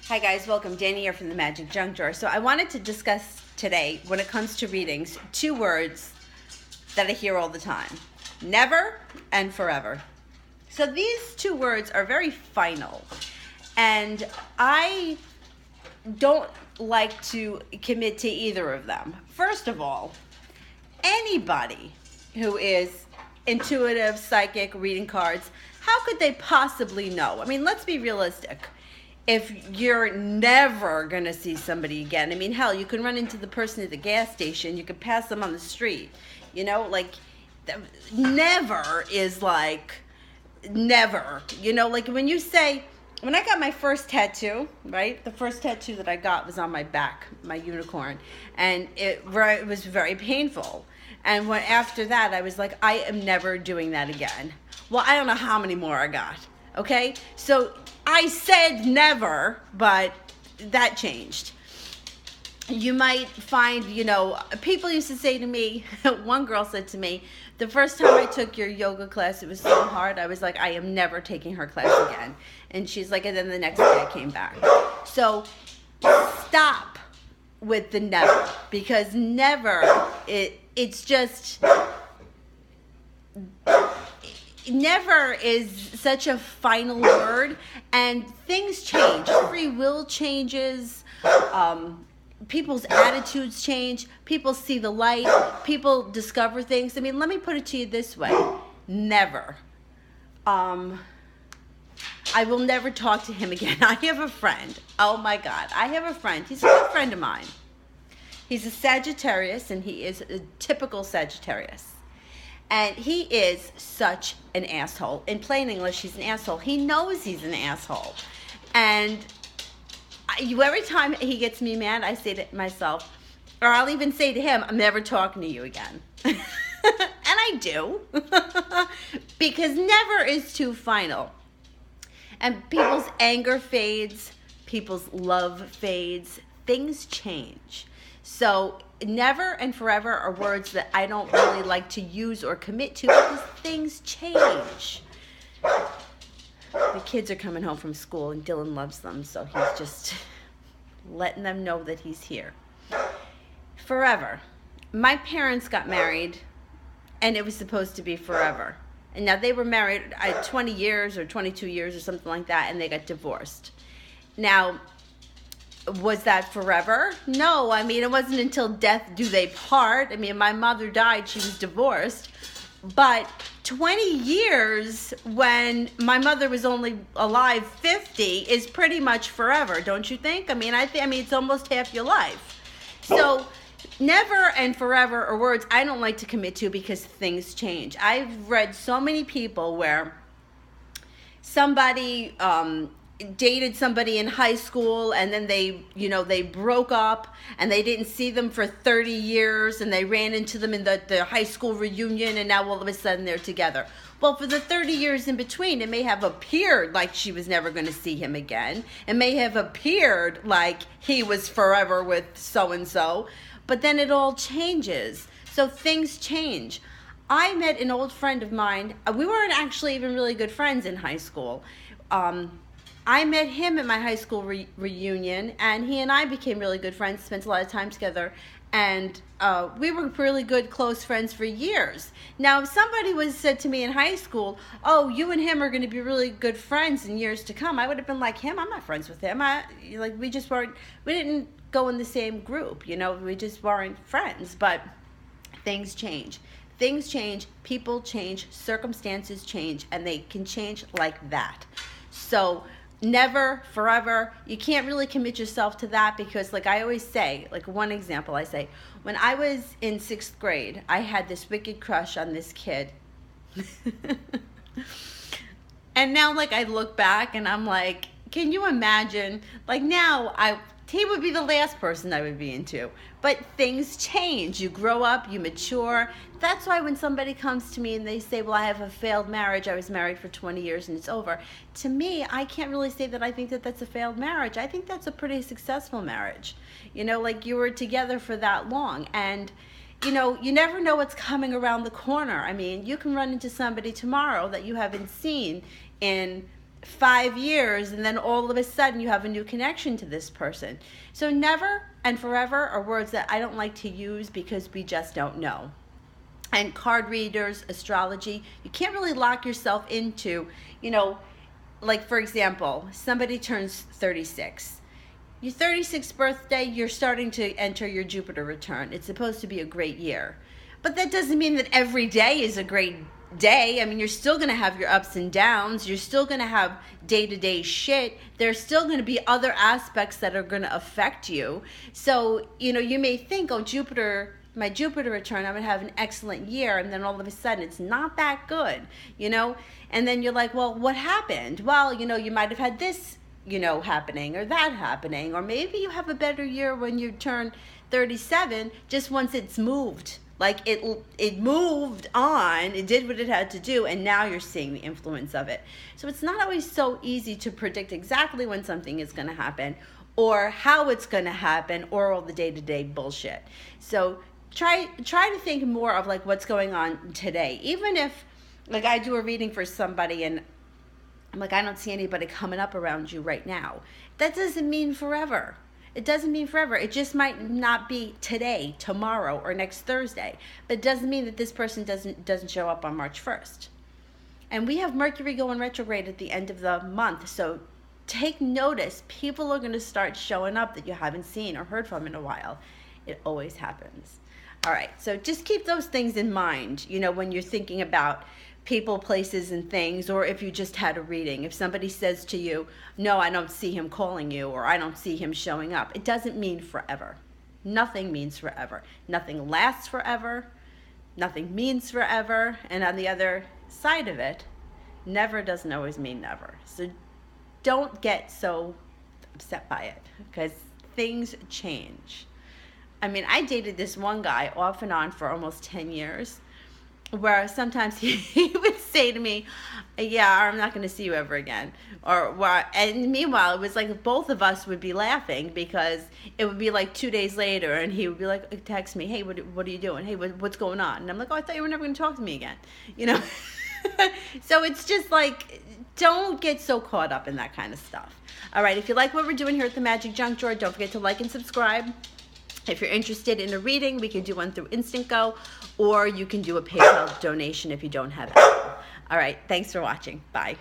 Hi guys, welcome. Danny here from the Magic Junk Drawer. So I wanted to discuss today, when it comes to readings, two words that I hear all the time. Never and forever. So these two words are very final. And I don't like to commit to either of them. First of all, anybody who is intuitive, psychic, reading cards, how could they possibly know? I mean, let's be realistic. If you're never going to see somebody again, I mean, hell, you can run into the person at the gas station, you could pass them on the street, you know, like, never is like, never, you know, like when you say, when I got my first tattoo, right, the first tattoo that I got was on my back, my unicorn, and it was very painful, and after that, I was like, I am never doing that again. Well, I don't know how many more I got, okay, so I said never, but that changed. You might find, you know, people used to say to me, one girl said to me, the first time I took your yoga class, it was so hard. I was like, I am never taking her class again. And she's like, and then the next day I came back. So stop with the never, because never, it's just... Never is such a final word, and things change. Free will changes, people's attitudes change, people see the light, people discover things. I mean, let me put it to you this way. Never. I will never talk to him again. I have a friend. Oh my God. I have a friend. He's a good friend of mine. He's a Sagittarius, and he is a typical Sagittarius. And he is such an asshole. In plain English, he's an asshole. He knows he's an asshole. And every time he gets me mad, I say to myself, or I'll even say to him, I'm never talking to you again. And I do. Because never is too final. And people's anger fades. People's love fades. Things change. So never and forever are words that I don't really like to use or commit to because things change. The kids are coming home from school and Dylan loves them, so he's just letting them know that he's here. Forever. My parents got married and it was supposed to be forever. And now they were married 20 years or 22 years or something like that, and they got divorced. Now, was that forever? No, I mean, it wasn't until death do they part. I mean, my mother died, she was divorced. But 20 years when my mother was only alive 50 is pretty much forever, don't you think? I mean, I mean, it's almost half your life. So never and forever are words I don't like to commit to because things change. I've read so many people where somebody dated somebody in high school and then they broke up and they didn't see them for 30 years and they ran into them in the high school reunion and now all of a sudden they're together. Well, for the 30 years in between, it may have appeared like she was never going to see him again. It may have appeared like he was forever with so-and-so, but then it all changes. So things change. I met an old friend of mine. We weren't actually even really good friends in high school. I met him at my high school reunion, and he and I became really good friends, spent a lot of time together, and we were really good, close friends for years. Now, if somebody said to me in high school, oh, you and him are going to be really good friends in years to come, I would have been like, him? I'm not friends with him. We didn't go in the same group, you know, we just weren't friends, but things change. Things change, people change, circumstances change, and they can change like that. So never, forever, you can't really commit yourself to that because, like I always say, like one example I say, when I was in 6th grade, I had this wicked crush on this kid. And now, like, I look back and I'm like, can you imagine? Like, now, he would be the last person I would be into. But things change. You grow up, you mature. That's why when somebody comes to me and they say, well, I have a failed marriage, I was married for 20 years and it's over. To me, I can't really say that I think that that's a failed marriage. I think that's a pretty successful marriage. You know, like you were together for that long. And, you know, you never know what's coming around the corner. I mean, you can run into somebody tomorrow that you haven't seen in 5 years, and then all of a sudden you have a new connection to this person. So never and forever are words that I don't like to use because we just don't know. And card readers, astrology, you can't really lock yourself into, like for example, somebody turns 36. Your 36th birthday, you're starting to enter your Jupiter return. It's supposed to be a great year. But that doesn't mean that every day is a great day. I mean, you're still going to have your ups and downs. You're still going to have day-to-day shit. There's still going to be other aspects that are going to affect you. So, you may think, oh, my Jupiter return, I'm going to have an excellent year. And then all of a sudden, it's not that good, And then you're like, well, what happened? Well, you might have had this, happening or that happening. Or maybe you have a better year when you turn 37, just once it's moved. Like it moved on, it did what it had to do, and now you're seeing the influence of it. So it's not always so easy to predict exactly when something is going to happen or how it's going to happen or all the day-to-day bullshit. So try to think more of like what's going on today. Even if like I do a reading for somebody and I'm like, I don't see anybody coming up around you right now. That doesn't mean forever. It doesn't mean forever. It just might not be today, tomorrow, or next Thursday. But it doesn't mean that this person doesn't show up on March 1st. And we have Mercury going retrograde at the end of the month. So take notice. People are going to start showing up that you haven't seen or heard from in a while. It always happens. All right. So just keep those things in mind, when you're thinking about people, places, and things, or if you just had a reading. If somebody says to you, no, I don't see him calling you, or I don't see him showing up, it doesn't mean forever. Nothing means forever. Nothing lasts forever. Nothing means forever. And on the other side of it, never doesn't always mean never. So don't get so upset by it because things change. I mean, I dated this one guy off and on for almost 10 years. Where sometimes he would say to me, yeah, I'm not going to see you ever again. And meanwhile, it was like both of us would be laughing because it would be like 2 days later and he would be like, text me, hey, what are you doing? Hey, what's going on? And I'm like, oh, I thought you were never going to talk to me again. So it's just like, don't get so caught up in that kind of stuff. All right, if you like what we're doing here at the Magic Junk Drawer, don't forget to like and subscribe. If you're interested in a reading, we can do one through Instant Go, or you can do a PayPal donation if you don't have it. All right, thanks for watching. Bye.